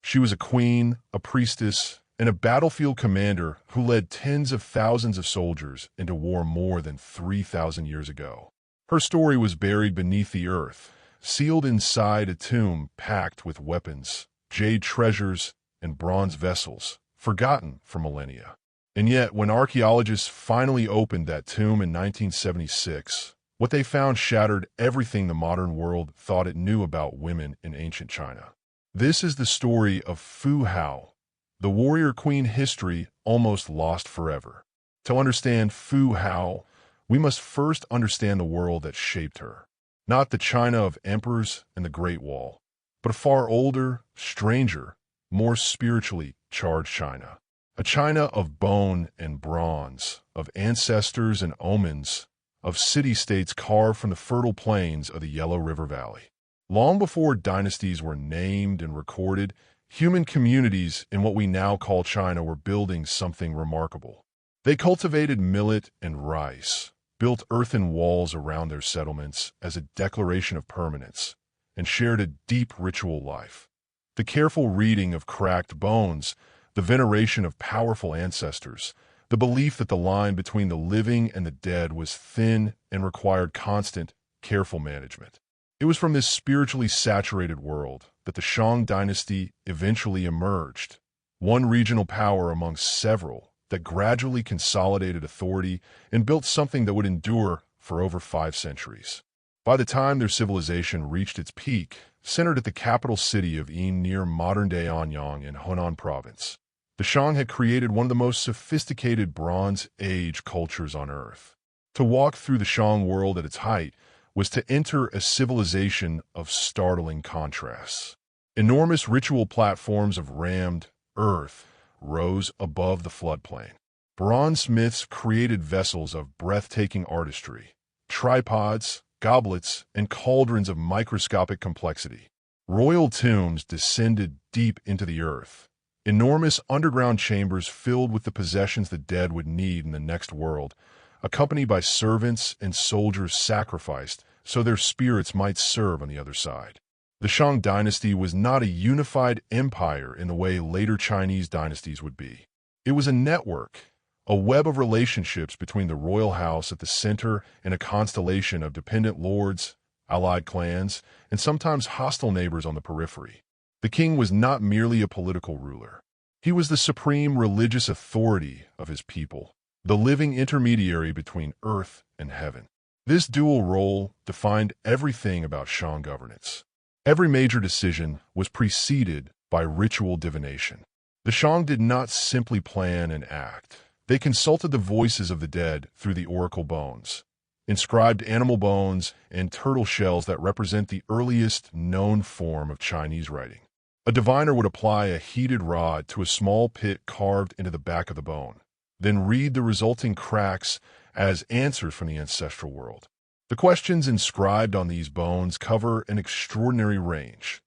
She was a queen, a priestess, and a battlefield commander who led tens of thousands of soldiers into war more than 3,000 years ago. Her story was buried beneath the earth, sealed inside a tomb packed with weapons, jade treasures, and bronze vessels, forgotten for millennia. And yet, when archaeologists finally opened that tomb in 1976, what they found shattered everything the modern world thought it knew about women in ancient China. This is the story of Fu Hao, the warrior queen history almost lost forever. To understand Fu Hao, we must first understand the world that shaped her. Not the China of emperors and the Great Wall, but a far older, stranger, more spiritually charged China. A China of bone and bronze, of ancestors and omens, of city-states carved from the fertile plains of the Yellow River Valley. Long before dynasties were named and recorded, human communities in what we now call China were building something remarkable. They cultivated millet and rice, built earthen walls around their settlements as a declaration of permanence, and shared a deep ritual life. The careful reading of cracked bones, the veneration of powerful ancestors, the belief that the line between the living and the dead was thin and required constant, careful management. It was from this spiritually saturated world that the Shang Dynasty eventually emerged, one regional power among several that gradually consolidated authority and built something that would endure for over 5 centuries. By the time their civilization reached its peak, centered at the capital city of Yin near modern-day Anyang in Hunan province, the Shang had created one of the most sophisticated Bronze Age cultures on Earth. To walk through the Shang world at its height was to enter a civilization of startling contrasts. Enormous ritual platforms of rammed earth rose above the floodplain. Bronze smiths created vessels of breathtaking artistry, tripods, goblets, and cauldrons of microscopic complexity. Royal tombs descended deep into the earth, enormous underground chambers filled with the possessions the dead would need in the next world, accompanied by servants and soldiers sacrificed so their spirits might serve on the other side. The Shang Dynasty was not a unified empire in the way later Chinese dynasties would be. It was a network, a web of relationships between the royal house at the center and a constellation of dependent lords, allied clans, and sometimes hostile neighbors on the periphery. The king was not merely a political ruler. He was the supreme religious authority of his people, the living intermediary between earth and heaven. This dual role defined everything about Shang governance. Every major decision was preceded by ritual divination. The Shang did not simply plan and act. They consulted the voices of the dead through the oracle bones, inscribed animal bones and turtle shells that represent the earliest known form of Chinese writing. A diviner would apply a heated rod to a small pit carved into the back of the bone, then read the resulting cracks as answers from the ancestral world. The questions inscribed on these bones cover an extraordinary range.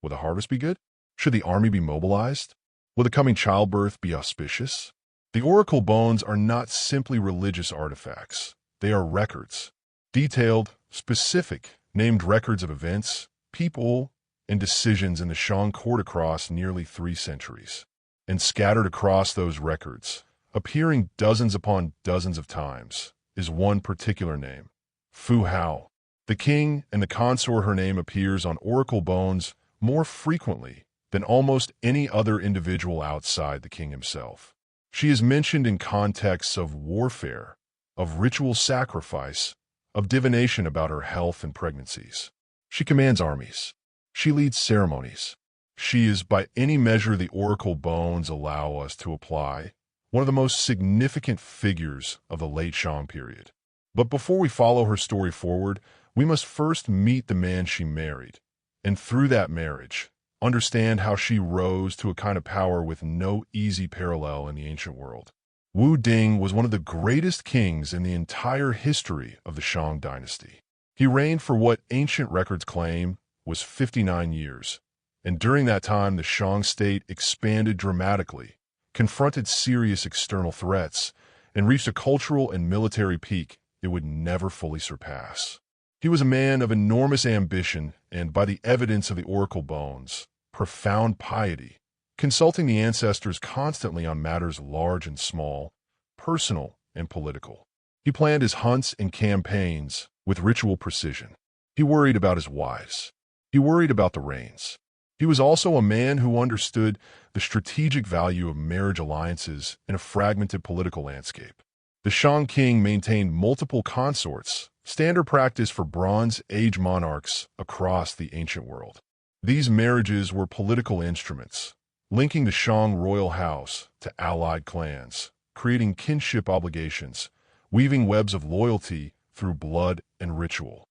Will the harvest be good? Should the army be mobilized? Will the coming childbirth be auspicious? The oracle bones are not simply religious artifacts. They are records. Detailed, specific, named records of events, people, and decisions in the Shang court across nearly 3 centuries. And scattered across those records, appearing dozens upon dozens of times, is one particular name, Fu Hao. The king and the consort her name appears on oracle bones more frequently than almost any other individual outside the king himself. She is mentioned in contexts of warfare, of ritual sacrifice, of divination about her health and pregnancies. She commands armies. She leads ceremonies. She is, by any measure the oracle bones allow us to apply, one of the most significant figures of the late Shang period. But before we follow her story forward, we must first meet the man she married, and through that marriage, understand how she rose to a kind of power with no easy parallel in the ancient world. Wu Ding was one of the greatest kings in the entire history of the Shang Dynasty. He reigned for what ancient records claim was 59 years, and during that time the Shang state expanded dramatically, confronted serious external threats, and reached a cultural and military peak it would never fully surpass. He was a man of enormous ambition and, by the evidence of the oracle bones, profound piety, consulting the ancestors constantly on matters large and small, personal and political. He planned his hunts and campaigns with ritual precision. He worried about his wives. He worried about the rains. He was also a man who understood the strategic value of marriage alliances in a fragmented political landscape. The Shang king maintained multiple consorts, standard practice for Bronze Age monarchs across the ancient world. These marriages were political instruments, linking the Shang royal house to allied clans, creating kinship obligations, weaving webs of loyalty through blood and ritual.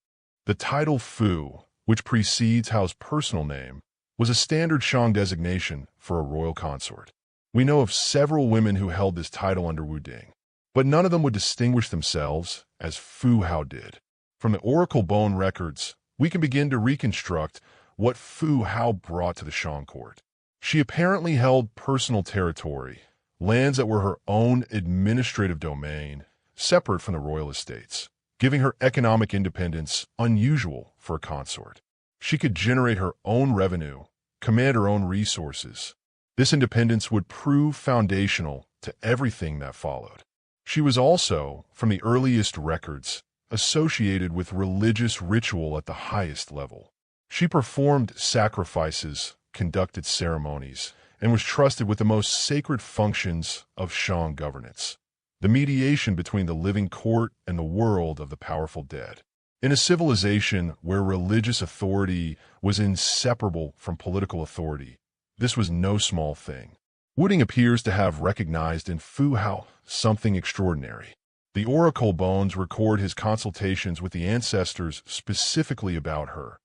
The title Fu, which precedes Hao's personal name, was a standard Shang designation for a royal consort. We know of several women who held this title under Wu Ding, but none of them would distinguish themselves as Fu Hao did. From the oracle bone records, we can begin to reconstruct what Fu Hao brought to the Shang court. She apparently held personal territory, lands that were her own administrative domain, separate from the royal estates, giving her economic independence unusual for a consort. She could generate her own revenue, command her own resources. This independence would prove foundational to everything that followed. She was also, from the earliest records, associated with religious ritual at the highest level. She performed sacrifices, conducted ceremonies, and was trusted with the most sacred functions of Shang governance, the mediation between the living court and the world of the powerful dead. In a civilization where religious authority was inseparable from political authority, this was no small thing. Wu Ding appears to have recognized in Fu Hao something extraordinary. The oracle bones record his consultations with the ancestors specifically about her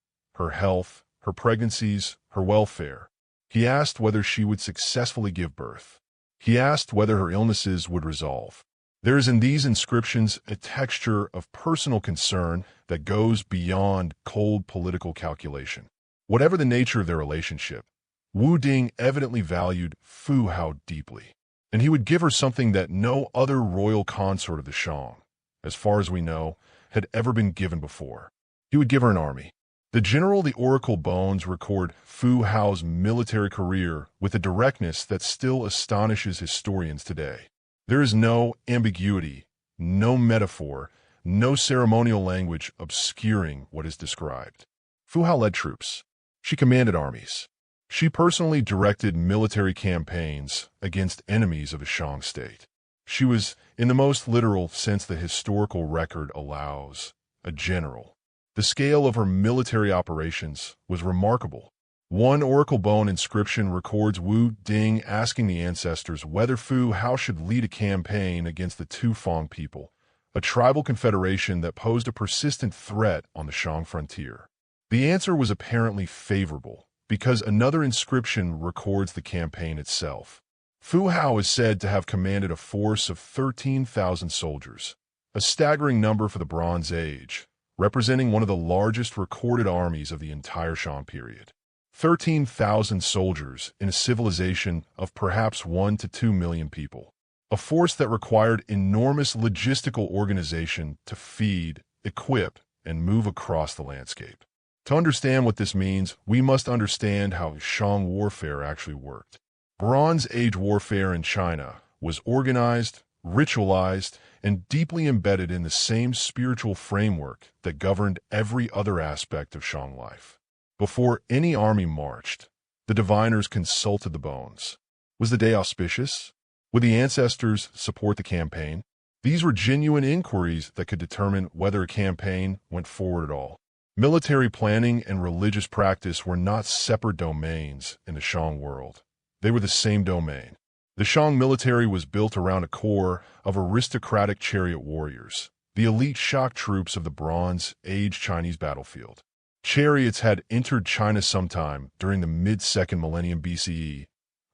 health, her pregnancies, her welfare. He asked whether she would successfully give birth. He asked whether her illnesses would resolve. There is in these inscriptions a texture of personal concern that goes beyond cold political calculation. Whatever the nature of their relationship, Wu Ding evidently valued Fu Hao deeply, and he would give her something that no other royal consort of the Shang, as far as we know, had ever been given before. He would give her an army. The the oracle bones record Fu Hao's military career with a directness that still astonishes historians today. There is no ambiguity, no metaphor, no ceremonial language obscuring what is described. Fu Hao led troops. She commanded armies. She personally directed military campaigns against enemies of the Shang state. She was, in the most literal sense the historical record allows, a general. The scale of her military operations was remarkable. One oracle bone inscription records Wu Ding asking the ancestors whether Fu Hao should lead a campaign against the Tufang people, a tribal confederation that posed a persistent threat on the Shang frontier. The answer was apparently favorable, because another inscription records the campaign itself. Fu Hao is said to have commanded a force of 13,000 soldiers, a staggering number for the Bronze Age, representing one of the largest recorded armies of the entire Shang period. 13,000 soldiers in a civilization of perhaps 1 to 2 million people. A force that required enormous logistical organization to feed, equip, and move across the landscape. To understand what this means, we must understand how Shang warfare actually worked. Bronze Age warfare in China was organized, ritualized, and deeply embedded in the same spiritual framework that governed every other aspect of Shang life. Before any army marched, the diviners consulted the bones. Was the day auspicious? Would the ancestors support the campaign? These were genuine inquiries that could determine whether a campaign went forward at all. Military planning and religious practice were not separate domains in the Shang world. They were the same domain. The Shang military was built around a core of aristocratic chariot warriors, the elite shock troops of the Bronze Age Chinese battlefield. Chariots had entered China sometime during the mid-2nd millennium BCE,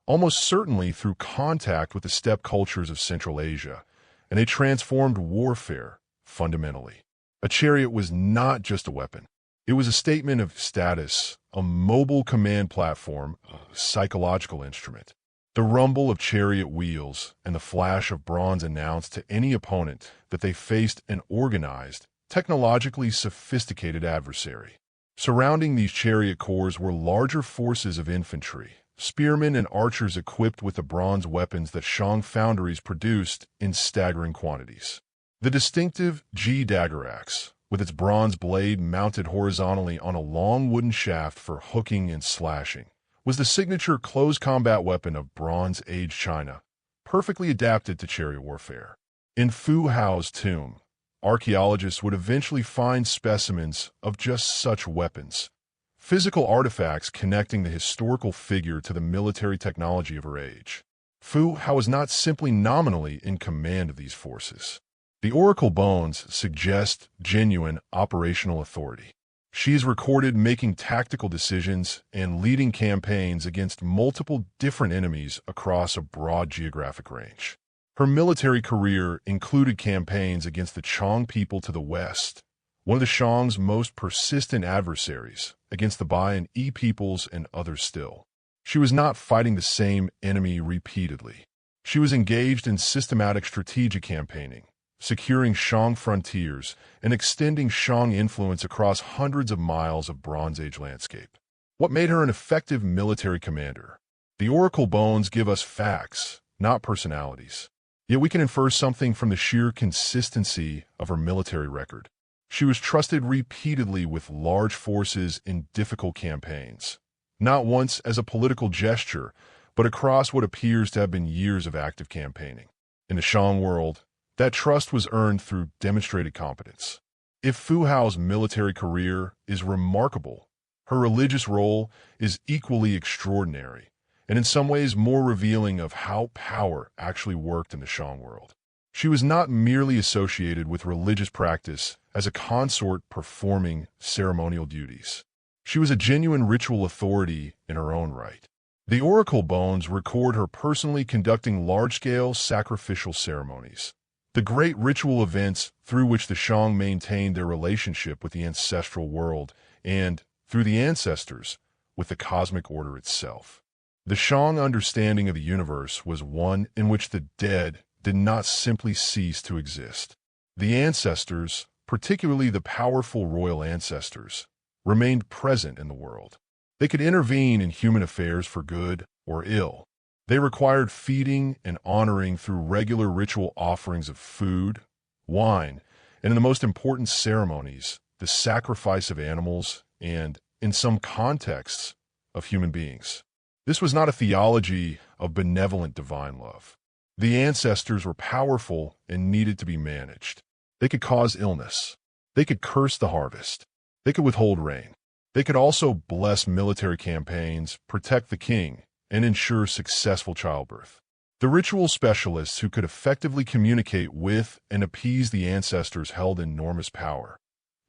almost certainly through contact with the steppe cultures of Central Asia, and they transformed warfare fundamentally. A chariot was not just a weapon. It was a statement of status, a mobile command platform, a psychological instrument. The rumble of chariot wheels and the flash of bronze announced to any opponent that they faced an organized, technologically sophisticated adversary. Surrounding these chariot corps were larger forces of infantry, spearmen and archers equipped with the bronze weapons that Shang foundries produced in staggering quantities. The distinctive G-dagger axe, with its bronze blade mounted horizontally on a long wooden shaft for hooking and slashing, was the signature close combat weapon of Bronze Age China, perfectly adapted to chariot warfare. In Fu Hao's tomb, archaeologists would eventually find specimens of just such weapons, physical artifacts connecting the historical figure to the military technology of her age. Fu Hao was not simply nominally in command of these forces. The oracle bones suggest genuine operational authority. She is recorded making tactical decisions and leading campaigns against multiple different enemies across a broad geographic range. Her military career included campaigns against the Chong people to the west, one of the Shang's most persistent adversaries, against the Bai and Yi peoples and others still. She was not fighting the same enemy repeatedly. She was engaged in systematic strategic campaigning, securing Shang frontiers and extending Shang influence across hundreds of miles of Bronze Age landscape. What made her an effective military commander? The oracle bones give us facts, not personalities. Yet we can infer something from the sheer consistency of her military record. She was trusted repeatedly with large forces in difficult campaigns, not once as a political gesture, but across what appears to have been years of active campaigning. In the Shang world, that trust was earned through demonstrated competence. If Fu Hao's military career is remarkable, her religious role is equally extraordinary, and in some ways more revealing of how power actually worked in the Shang world. She was not merely associated with religious practice as a consort performing ceremonial duties. She was a genuine ritual authority in her own right. The oracle bones record her personally conducting large-scale sacrificial ceremonies, the great ritual events through which the Shang maintained their relationship with the ancestral world and, through the ancestors, with the cosmic order itself. The Shang understanding of the universe was one in which the dead did not simply cease to exist. The ancestors, particularly the powerful royal ancestors, remained present in the world. They could intervene in human affairs for good or ill. They required feeding and honoring through regular ritual offerings of food, wine, and in the most important ceremonies, the sacrifice of animals and, in some contexts, of human beings. This was not a theology of benevolent divine love. The ancestors were powerful and needed to be managed. They could cause illness. They could curse the harvest. They could withhold rain. They could also bless military campaigns, protect the king, and ensure successful childbirth. The ritual specialists who could effectively communicate with and appease the ancestors held enormous power,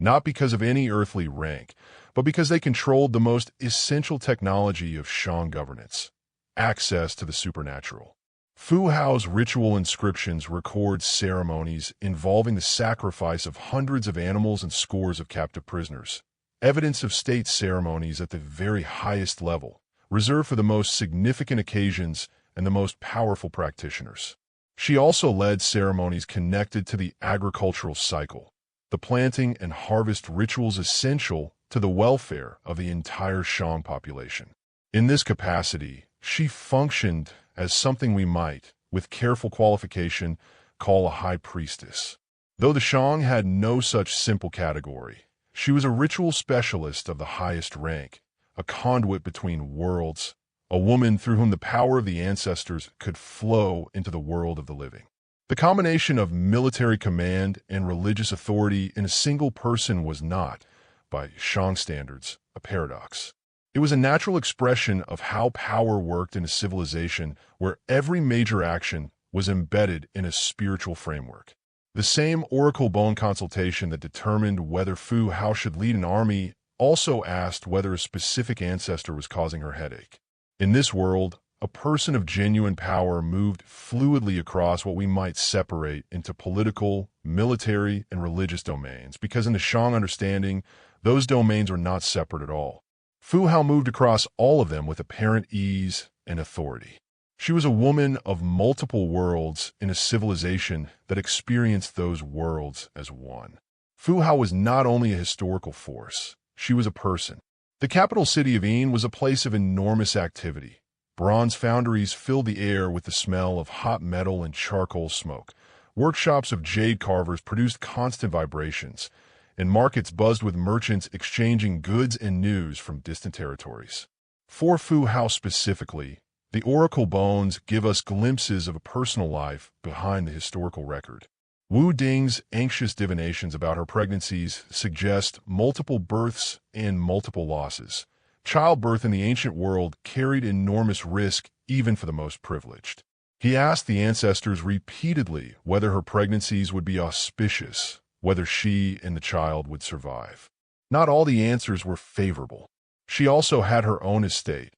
not because of any earthly rank, but because they controlled the most essential technology of Shang governance, access to the supernatural. Fu Hao's ritual inscriptions record ceremonies involving the sacrifice of hundreds of animals and scores of captive prisoners, evidence of state ceremonies at the very highest level, reserved for the most significant occasions and the most powerful practitioners. She also led ceremonies connected to the agricultural cycle, the planting and harvest rituals essential to the welfare of the entire Shang population. In this capacity, she functioned as something we might, with careful qualification, call a high priestess. Though the Shang had no such simple category, she was a ritual specialist of the highest rank, a conduit between worlds, a woman through whom the power of the ancestors could flow into the world of the living. The combination of military command and religious authority in a single person was not, by Shang standards, a paradox. It was a natural expression of how power worked in a civilization where every major action was embedded in a spiritual framework. The same oracle bone consultation that determined whether Fu Hao should lead an army also asked whether a specific ancestor was causing her headache. In this world, a person of genuine power moved fluidly across what we might separate into political, military, and religious domains, because in the Shang understanding, those domains were not separate at all. Fu Hao moved across all of them with apparent ease and authority. She was a woman of multiple worlds in a civilization that experienced those worlds as one. Fu Hao was not only a historical force, she was a person. The capital city of Yin was a place of enormous activity, Bronze foundries filled the air with the smell of hot metal and charcoal smoke. Workshops of jade carvers produced constant vibrations, and markets buzzed with merchants exchanging goods and news from distant territories. For Fu Hao specifically, the oracle bones give us glimpses of a personal life behind the historical record. Wu Ding's anxious divinations about her pregnancies suggest multiple births and multiple losses. Childbirth in the ancient world carried enormous risk even for the most privileged. He asked the ancestors repeatedly whether her pregnancies would be auspicious, whether she and the child would survive. Not all the answers were favorable. She also had her own estate,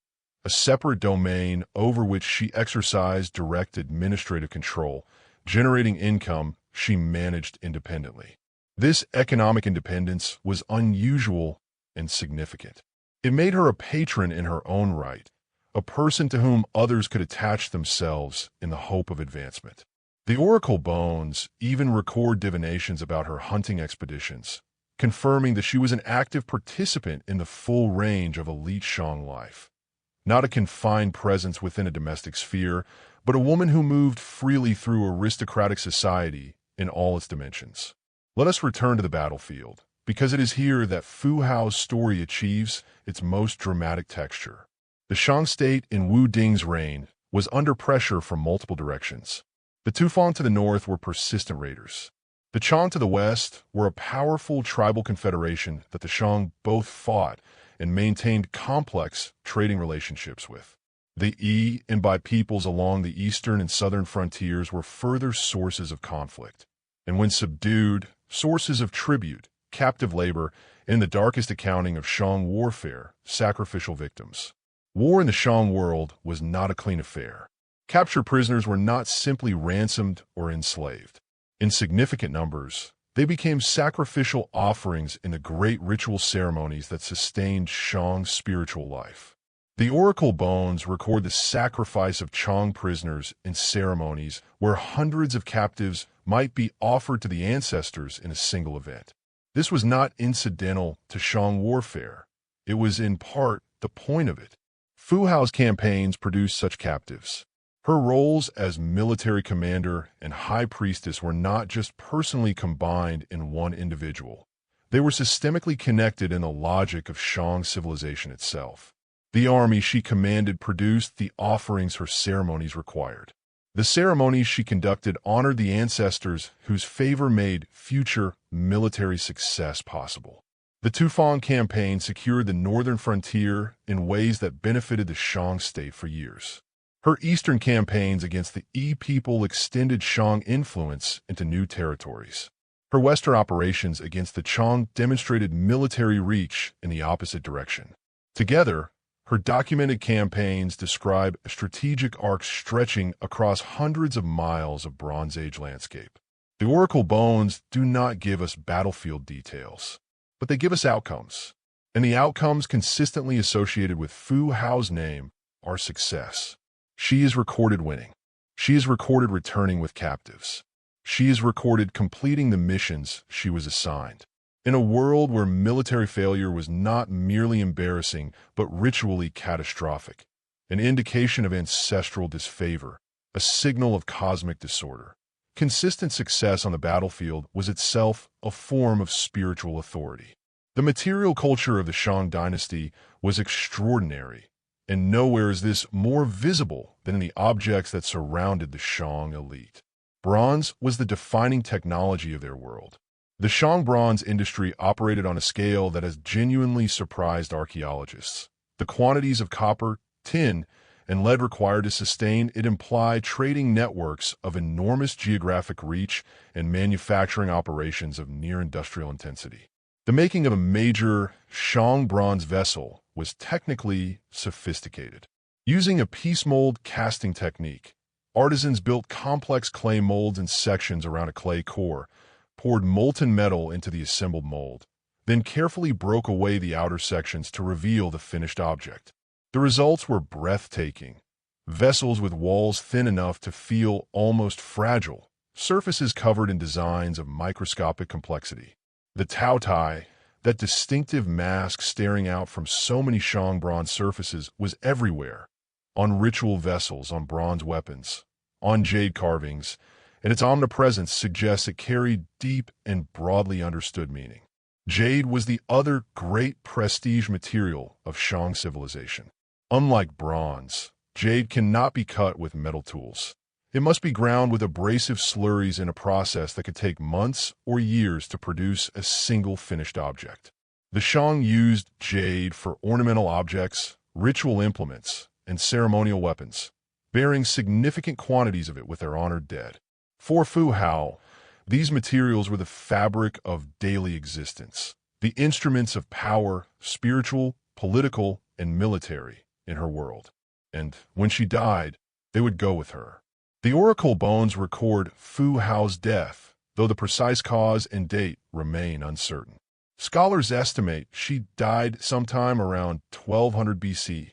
a separate domain over which she exercised direct administrative control, generating income she managed independently. This economic independence was unusual and significant. It made her a patron in her own right, a person to whom others could attach themselves in the hope of advancement. The oracle bones even record divinations about her hunting expeditions, confirming that she was an active participant in the full range of elite Shang life. Not a confined presence within a domestic sphere, but a woman who moved freely through aristocratic society in all its dimensions. Let us return to the battlefield, because it is here that Fu Hao's story achieves its most dramatic texture. The Shang state in Wu Ding's reign was under pressure from multiple directions. The Tufan to the north were persistent raiders. The Chang to the west were a powerful tribal confederation that the Shang both fought and maintained complex trading relationships with. The Yi and Bai peoples along the eastern and southern frontiers were further sources of conflict, and when subdued, sources of tribute, captive labor, and the darkest accounting of Shang warfare, sacrificial victims. War in the Shang world was not a clean affair. Captured prisoners were not simply ransomed or enslaved. In significant numbers, they became sacrificial offerings in the great ritual ceremonies that sustained Shang's spiritual life. The oracle bones record the sacrifice of Chang prisoners in ceremonies where hundreds of captives might be offered to the ancestors in a single event. This was not incidental to Shang warfare. It was in part the point of it. Fu Hao's campaigns produced such captives. Her roles as military commander and high priestess were not just personally combined in one individual. They were systemically connected in the logic of Shang civilization itself. The army she commanded produced the offerings her ceremonies required. The ceremonies she conducted honored the ancestors whose favor made future military success possible. The Tufan campaign secured the northern frontier in ways that benefited the Shang state for years. Her eastern campaigns against the Yi people extended Shang influence into new territories. Her western operations against the Chang demonstrated military reach in the opposite direction. Together, her documented campaigns describe strategic arcs stretching across hundreds of miles of Bronze Age landscape. The oracle bones do not give us battlefield details, but they give us outcomes. And the outcomes consistently associated with Fu Hao's name are success. She is recorded winning. She is recorded returning with captives. She is recorded completing the missions she was assigned. In a world where military failure was not merely embarrassing but ritually catastrophic, an indication of ancestral disfavor, a signal of cosmic disorder, consistent success on the battlefield was itself a form of spiritual authority. The material culture of the Shang Dynasty was extraordinary, and nowhere is this more visible than in the objects that surrounded the Shang elite. Bronze was the defining technology of their world. The Shang bronze industry operated on a scale that has genuinely surprised archaeologists. The quantities of copper, tin, and lead required to sustain it imply trading networks of enormous geographic reach and manufacturing operations of near-industrial intensity. The making of a major Shang bronze vessel was technically sophisticated. Using a piece mold casting technique, artisans built complex clay molds in sections around a clay core, poured molten metal into the assembled mold, then carefully broke away the outer sections to reveal the finished object. The results were breathtaking. Vessels with walls thin enough to feel almost fragile, surfaces covered in designs of microscopic complexity. The Tao Tai, that distinctive mask staring out from so many Shang bronze surfaces, was everywhere, on ritual vessels, on bronze weapons, on jade carvings, and its omnipresence suggests it carried deep and broadly understood meaning. Jade was the other great prestige material of Shang civilization. Unlike bronze, jade cannot be cut with metal tools. It must be ground with abrasive slurries in a process that could take months or years to produce a single finished object. The Shang used jade for ornamental objects, ritual implements, and ceremonial weapons, bearing significant quantities of it with their honored dead. For Fu Hao, these materials were the fabric of daily existence, the instruments of power, spiritual, political, and military in her world. And when she died, they would go with her. The oracle bones record Fu Hao's death, though the precise cause and date remain uncertain. Scholars estimate she died sometime around 1200 BC,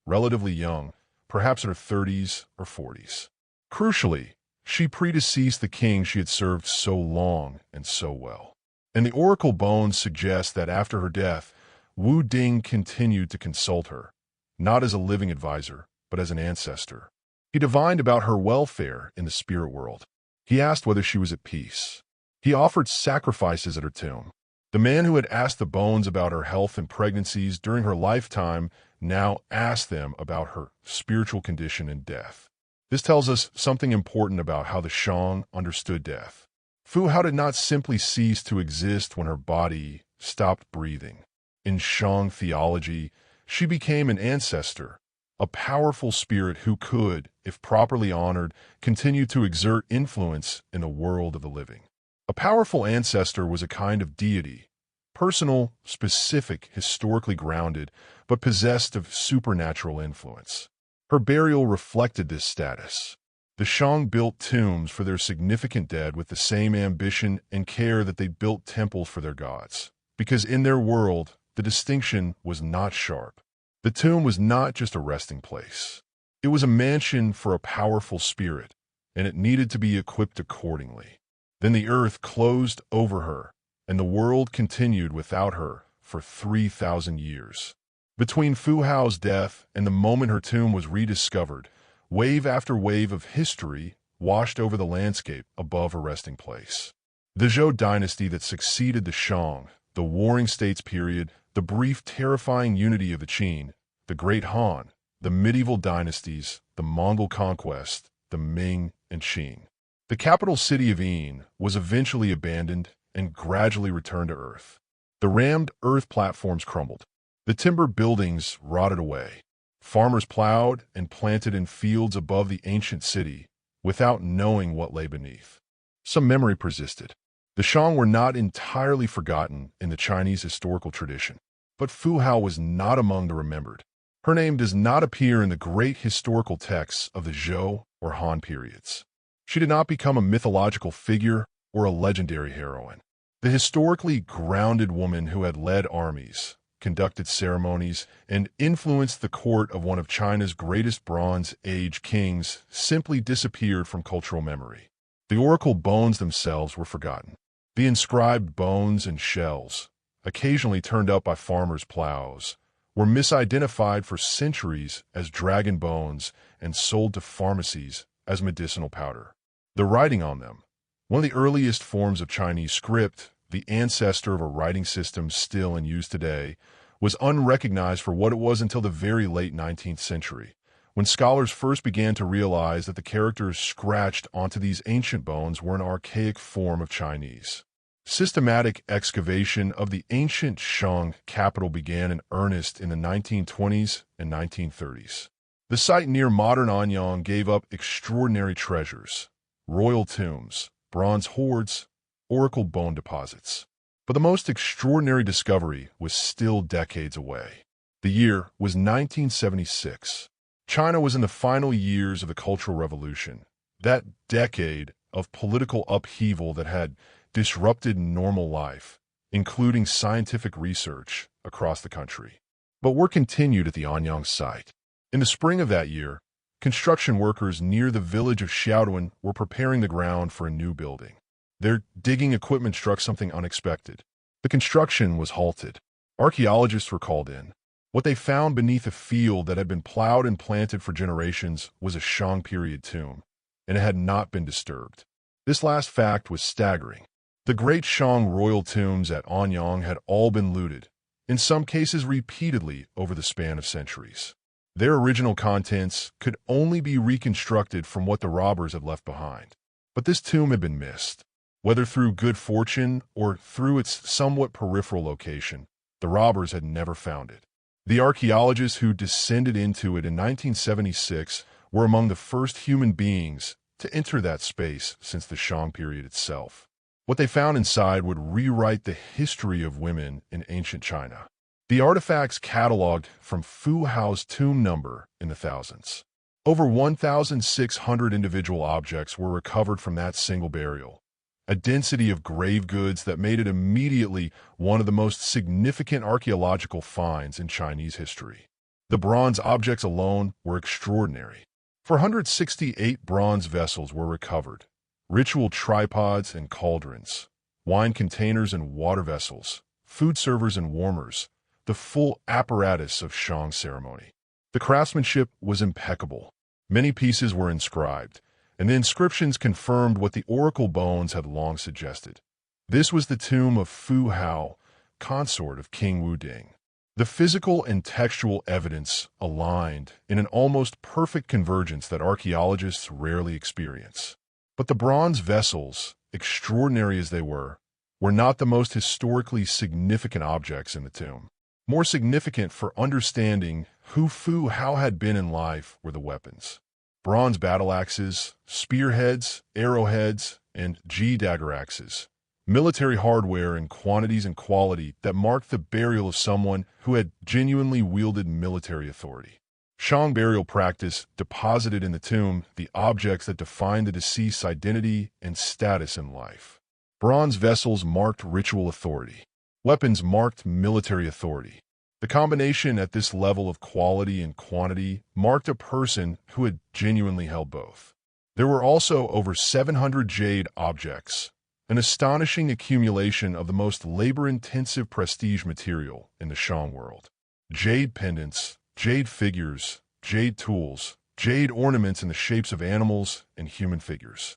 relatively young, perhaps in her 30s or 40s. Crucially, she predeceased the king she had served so long and so well. And the oracle bones suggest that after her death, Wu Ding continued to consult her, not as a living advisor, but as an ancestor. He divined about her welfare in the spirit world. He asked whether she was at peace. He offered sacrifices at her tomb. The man who had asked the bones about her health and pregnancies during her lifetime now asked them about her spiritual condition and death. This tells us something important about how the Shang understood death. Fu Hao did not simply cease to exist when her body stopped breathing. In Shang theology, she became an ancestor, a powerful spirit who could, if properly honored, continue to exert influence in the world of the living. A powerful ancestor was a kind of deity, personal, specific, historically grounded, but possessed of supernatural influence. Her burial reflected this status. The Shang built tombs for their significant dead with the same ambition and care that they built temples for their gods, because in their world, the distinction was not sharp. The tomb was not just a resting place. It was a mansion for a powerful spirit, and it needed to be equipped accordingly. Then the earth closed over her, and the world continued without her for 3,000 years. Between Fu Hao's death and the moment her tomb was rediscovered, wave after wave of history washed over the landscape above her resting place. The Zhou dynasty that succeeded the Shang, the Warring States period, the brief terrifying unity of the Qin, the Great Han, the medieval dynasties, the Mongol conquest, the Ming and Qing. The capital city of Yin was eventually abandoned and gradually returned to earth. The rammed earth platforms crumbled. The timber buildings rotted away. Farmers plowed and planted in fields above the ancient city without knowing what lay beneath. Some memory persisted. The Shang were not entirely forgotten in the Chinese historical tradition, but Fu Hao was not among the remembered. Her name does not appear in the great historical texts of the Zhou or Han periods. She did not become a mythological figure or a legendary heroine. The historically grounded woman who had led armies, conducted ceremonies, and influenced the court of one of China's greatest Bronze Age kings simply disappeared from cultural memory. The oracle bones themselves were forgotten. The inscribed bones and shells, occasionally turned up by farmers' plows, were misidentified for centuries as dragon bones and sold to pharmacies as medicinal powder. The writing on them, one of the earliest forms of Chinese script, the ancestor of a writing system still in use today, was unrecognized for what it was until the very late 19th century, when scholars first began to realize that the characters scratched onto these ancient bones were an archaic form of Chinese. Systematic excavation of the ancient Shang capital began in earnest in the 1920s and 1930s. The site near modern Anyang gave up extraordinary treasures, royal tombs, bronze hoards, oracle bone deposits. But the most extraordinary discovery was still decades away. The year was 1976. China was in the final years of the Cultural Revolution, that decade of political upheaval that had disrupted normal life, including scientific research across the country. But work continued at the Anyang site. In the spring of that year, construction workers near the village of Xiaoduan were preparing the ground for a new building. Their digging equipment struck something unexpected. The construction was halted. Archaeologists were called in. What they found beneath a field that had been plowed and planted for generations was a Shang period tomb, and it had not been disturbed. This last fact was staggering. The great Shang royal tombs at Anyang had all been looted, in some cases repeatedly over the span of centuries. Their original contents could only be reconstructed from what the robbers had left behind. But this tomb had been missed. Whether through good fortune or through its somewhat peripheral location, the robbers had never found it. The archaeologists who descended into it in 1976 were among the first human beings to enter that space since the Shang period itself. What they found inside would rewrite the history of women in ancient China. The artifacts cataloged from Fu Hao's tomb number in the thousands. Over 1,600 individual objects were recovered from that single burial, a density of grave goods that made it immediately one of the most significant archaeological finds in Chinese history. The bronze objects alone were extraordinary. 468 bronze vessels were recovered, ritual tripods and cauldrons, wine containers and water vessels, food servers and warmers, the full apparatus of Shang ceremony. The craftsmanship was impeccable. Many pieces were inscribed, and the inscriptions confirmed what the oracle bones had long suggested. This was the tomb of Fu Hao, consort of King Wu Ding. The physical and textual evidence aligned in an almost perfect convergence that archaeologists rarely experience. But the bronze vessels, extraordinary as they were not the most historically significant objects in the tomb. More significant for understanding who Fu Hao had been in life were the weapons. Bronze battle axes, spearheads, arrowheads, and dagger axes. Military hardware in quantities and quality that marked the burial of someone who had genuinely wielded military authority. Shang burial practice deposited in the tomb the objects that defined the deceased's identity and status in life. Bronze vessels marked ritual authority. Weapons marked military authority. The combination at this level of quality and quantity marked a person who had genuinely held both. There were also over 700 jade objects, an astonishing accumulation of the most labor-intensive prestige material in the Shang world. Jade pendants, jade figures, jade tools, jade ornaments in the shapes of animals and human figures.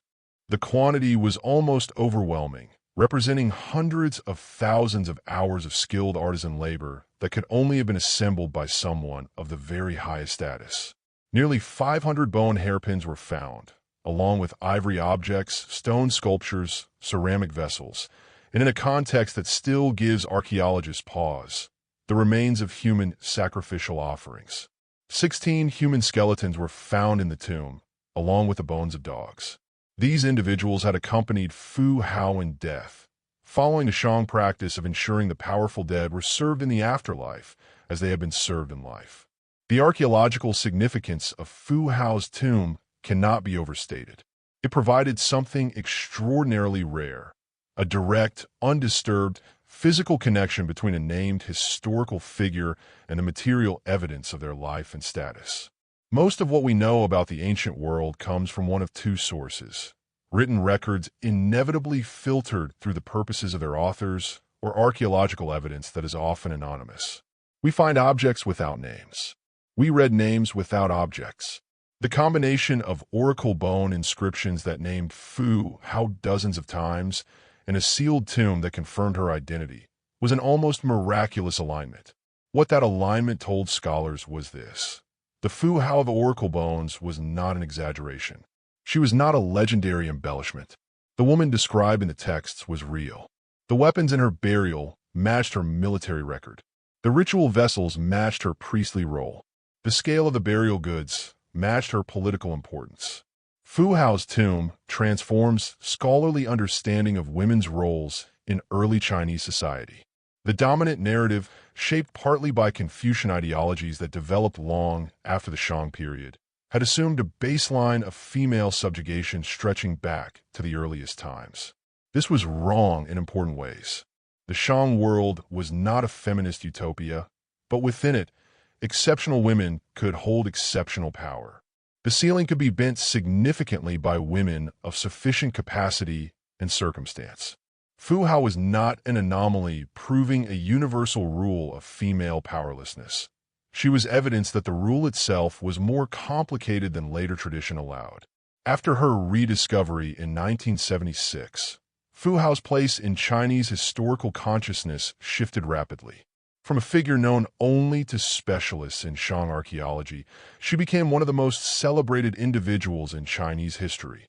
The quantity was almost overwhelming, representing hundreds of thousands of hours of skilled artisan labor that could only have been assembled by someone of the very highest status. Nearly 500 bone hairpins were found, along with ivory objects, stone sculptures, ceramic vessels, and in a context that still gives archaeologists pause, the remains of human sacrificial offerings. 16 human skeletons were found in the tomb, along with the bones of dogs. These individuals had accompanied Fu Hao in death, following the Shang practice of ensuring the powerful dead were served in the afterlife as they had been served in life. The archaeological significance of Fu Hao's tomb cannot be overstated. It provided something extraordinarily rare, a direct, undisturbed, physical connection between a named historical figure and the material evidence of their life and status. Most of what we know about the ancient world comes from one of two sources: written records inevitably filtered through the purposes of their authors, or archaeological evidence that is often anonymous. We find objects without names. We read names without objects. The combination of oracle bone inscriptions that named Fu Hao dozens of times and a sealed tomb that confirmed her identity was an almost miraculous alignment. What that alignment told scholars was this: the Fu Hao of oracle bones was not an exaggeration. She was not a legendary embellishment. The woman described in the texts was real. The weapons in her burial matched her military record. The ritual vessels matched her priestly role. The scale of the burial goods matched her political importance. Fu Hao's tomb transforms scholarly understanding of women's roles in early Chinese society. The dominant narrative, shaped partly by Confucian ideologies that developed long after the Shang period, had assumed a baseline of female subjugation stretching back to the earliest times. This was wrong in important ways. The Shang world was not a feminist utopia, but within it, exceptional women could hold exceptional power. The ceiling could be bent significantly by women of sufficient capacity and circumstance. Fu Hao was not an anomaly proving a universal rule of female powerlessness. She was evidence that the rule itself was more complicated than later tradition allowed. After her rediscovery in 1976, Fu Hao's place in Chinese historical consciousness shifted rapidly. From a figure known only to specialists in Shang archaeology, she became one of the most celebrated individuals in Chinese history.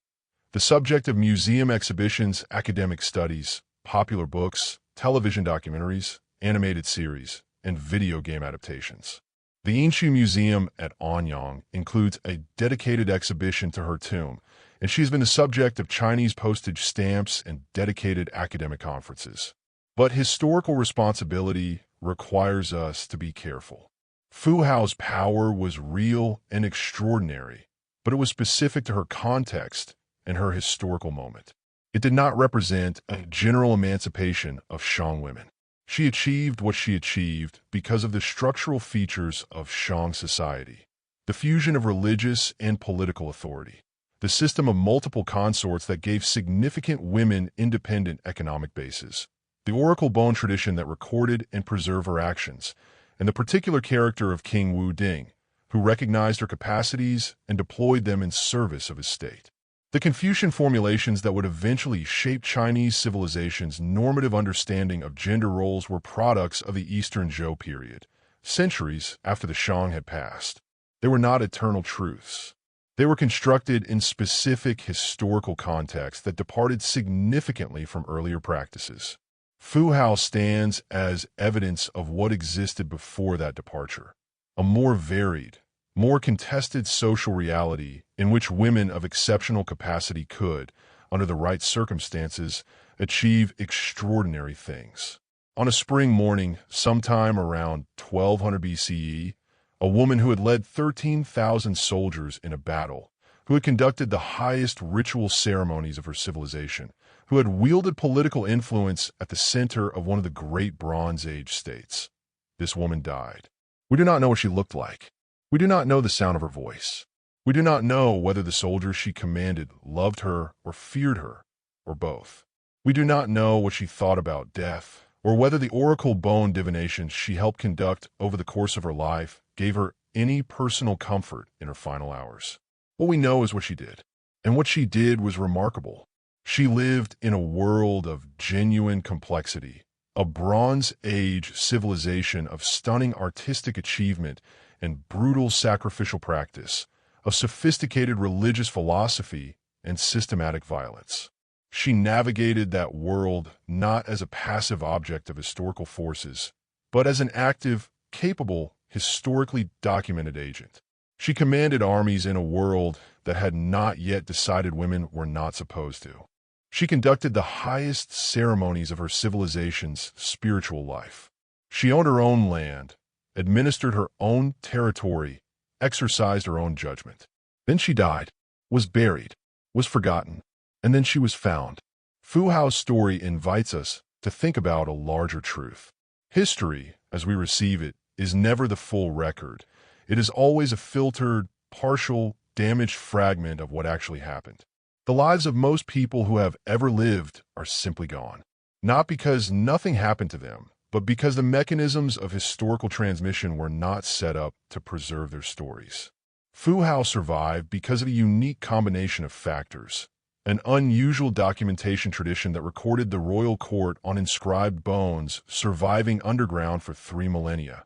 The subject of museum exhibitions, academic studies, popular books, television documentaries, animated series, and video game adaptations. The Yinshu Museum at Anyang includes a dedicated exhibition to her tomb, and she's been the subject of Chinese postage stamps and dedicated academic conferences. But historical responsibility requires us to be careful. Fu Hao's power was real and extraordinary, but it was specific to her context and her historical moment. It did not represent a general emancipation of Shang women. She achieved what she achieved because of the structural features of Shang society, the fusion of religious and political authority, the system of multiple consorts that gave significant women independent economic bases, the oracle bone tradition that recorded and preserved her actions, and the particular character of King Wu Ding, who recognized her capacities and deployed them in service of his state. The Confucian formulations that would eventually shape Chinese civilization's normative understanding of gender roles were products of the Eastern Zhou period, centuries after the Shang had passed. They were not eternal truths. They were constructed in specific historical contexts that departed significantly from earlier practices. Fu Hao stands as evidence of what existed before that departure, a more varied, more contested social reality in which women of exceptional capacity could, under the right circumstances, achieve extraordinary things. On a spring morning, sometime around 1200 BCE, a woman who had led 13,000 soldiers in a battle, who had conducted the highest ritual ceremonies of her civilization, who had wielded political influence at the center of one of the great Bronze Age states. This woman died. We do not know what she looked like. We do not know the sound of her voice. We do not know whether the soldiers she commanded loved her or feared her, or both. We do not know what she thought about death, or whether the oracle bone divinations she helped conduct over the course of her life gave her any personal comfort in her final hours. What we know is what she did, and what she did was remarkable. She lived in a world of genuine complexity, a Bronze Age civilization of stunning artistic achievement and brutal sacrificial practice, of sophisticated religious philosophy and systematic violence. She navigated that world not as a passive object of historical forces, but as an active, capable, historically documented agent. She commanded armies in a world that had not yet decided women were not supposed to. She conducted the highest ceremonies of her civilization's spiritual life. She owned her own land, administered her own territory, exercised her own judgment. Then she died, was buried, was forgotten, and then she was found. Fu Hao's story invites us to think about a larger truth. History, as we receive it, is never the full record. It is always a filtered, partial, damaged fragment of what actually happened. The lives of most people who have ever lived are simply gone. Not because nothing happened to them, but because the mechanisms of historical transmission were not set up to preserve their stories. Fu Hao survived because of a unique combination of factors: an unusual documentation tradition that recorded the royal court on inscribed bones surviving underground for 3 millennia,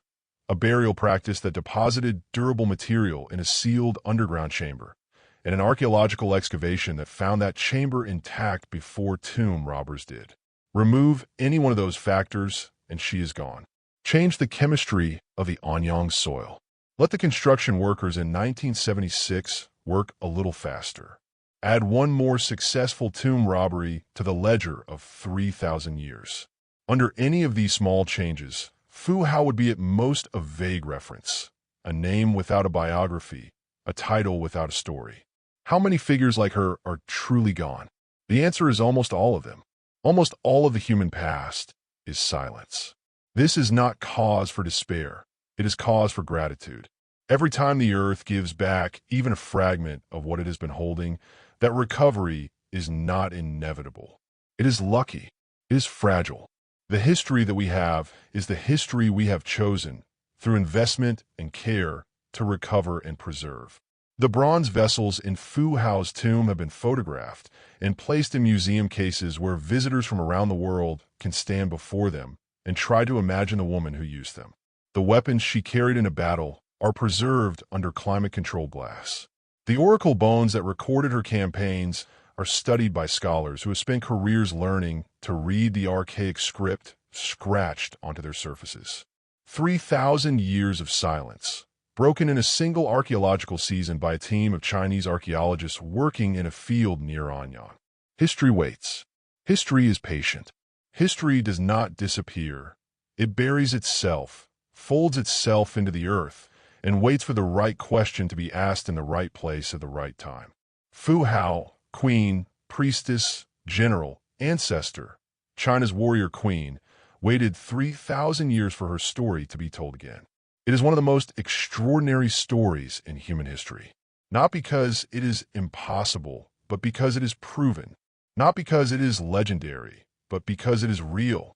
a burial practice that deposited durable material in a sealed underground chamber, and an archaeological excavation that found that chamber intact before tomb robbers did. Remove any one of those factors, and she is gone. Change the chemistry of the Anyang soil. Let the construction workers in 1976 work a little faster. Add one more successful tomb robbery to the ledger of 3,000 years. Under any of these small changes, Fu Hao would be at most a vague reference, a name without a biography, a title without a story. How many figures like her are truly gone? The answer is almost all of them. Almost all of the human past is silence. This is not cause for despair. It is cause for gratitude. Every time the earth gives back even a fragment of what it has been holding, that recovery is not inevitable. It is lucky. It is fragile. The history that we have is the history we have chosen through investment and care, to recover and preserve. The bronze vessels in Fu Hao's tomb have been photographed and placed in museum cases where visitors from around the world can stand before them and try to imagine the woman who used them. The weapons she carried in a battle are preserved under climate-controlled glass. The oracle bones that recorded her campaigns are studied by scholars who have spent careers learning to read the archaic script scratched onto their surfaces. 3,000 years of silence, broken in a single archaeological season by a team of Chinese archaeologists working in a field near Anyang. History waits. History is patient. History does not disappear. It buries itself, folds itself into the earth, and waits for the right question to be asked in the right place at the right time. Fu Hao, queen, priestess, general, ancestor, China's warrior queen, waited 3,000 years for her story to be told again. It is one of the most extraordinary stories in human history. Not because it is impossible, but because it is proven. Not because it is legendary, but because it is real.